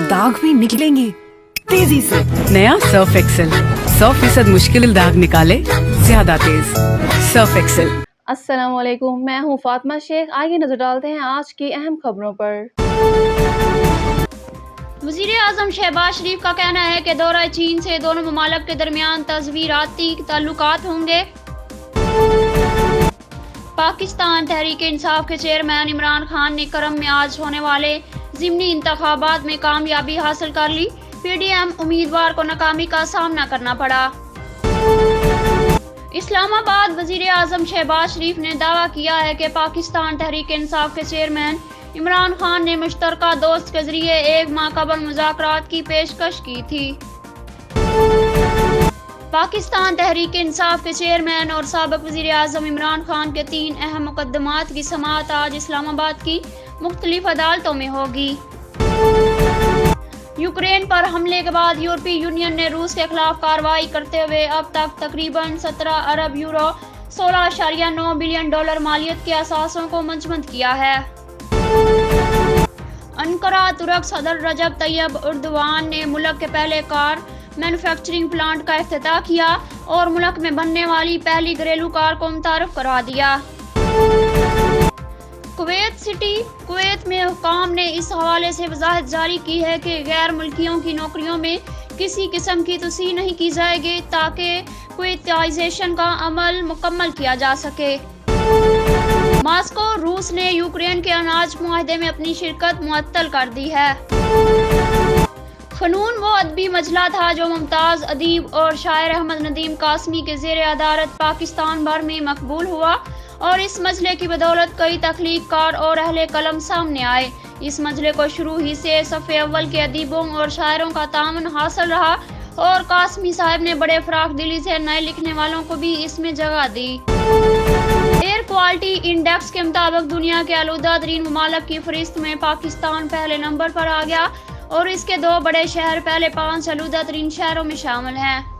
दाग भी निकलेंगे तेजी से। नया सर्फ एक्सेल 100% मुश्किल दाग निकाले ज्यादा तेज। Surf Excel. अस्सलामुअलैकुम, मैं हूँ फातिमा शेख। आइए नजर डालते हैं आज की अहम खबरों पर। वज़ीर आज़म शहबाज शरीफ का कहना है कि दौरा चीन से दोनों ममालिक के दरमियान तज़वीराती ताल्लुकात होंगे। पाकिस्तान तहरीक इंसाफ के चेयरमैन इमरान खान ने करम में आज होने वाले ज़िमनी इंतखाबात में कामयाबी हासिल कर ली। पीडीएम उम्मीदवार को नाकामी का सामना करना पड़ा। इस्लामाबाद वज़ीर आज़म शहबाज शरीफ ने दावा किया है कि पाकिस्तान तहरीक इंसाफ के चेयरमैन इमरान खान ने मुश्तरका दोस्त के जरिए एक माह कबल मुज़ाकरात की पेशकश की थी। पाकिस्तान तहरीक इंसाफ के चेयरमैन और साबिक़ वज़ीर आज़म इमरान खान के 3 अहम मुकदमात की समाअत आज इस्लामाबाद की मुख्तलिफ अदालतों में होगी। यूक्रेन पर हमले के बाद यूरोपीय यूनियन ने रूस के खिलाफ कार्रवाई करते हुए अब तक तकरीबन 17 अरब यूरो $16.9 बिलियन मालियत के असासों को मंजमद किया है। अंकारा तुर्क सदर रजब तैयब एर्दोगान ने मुल्क के पहले कार मैन्युफैक्चरिंग प्लांट का इफ्तिताह किया और मुल्क में बनने वाली पहली घरेलू कार को मुतारफ करा दिया। कुवैत में हुक्काम ने इस हवाले से वजाहत जारी की है कि गैर मुल्कियों की नौकरियों में किसी किस्म की तोसी नहीं की जाएगी ताकि कुवैताइजेशन का अमल मुकम्मल किया जा सके। मॉस्को रूस ने यूक्रेन के अनाज मुआहदे में अपनी शिरकत मुअत्तल कर दी है। फनून वो अदबी मजला था जो मुमताज़ अदीब और शायर अहमद नदीम कासमी के ज़ेर अदारत पाकिस्तान भर में मकबूल हुआ और इस मजले की बदौलत कई तख्लीक़कार और अहले कलम सामने आए। इस मजले को शुरू ही से सफ़े अव्वल के अदीबों और शायरों का तामन हासिल रहा और कासमी साहब ने बड़े फराख दिली से नए लिखने वालों को भी इसमें जगह दी। एयर क्वालिटी इंडेक्स के मुताबिक दुनिया के आलूदा तरीन ममालिक की फहरिस्त में पाकिस्तान पहले नंबर पर आ गया और इसके 2 बड़े शहर पहले 5 आलूदा तरीन शहरों में शामिल हैं।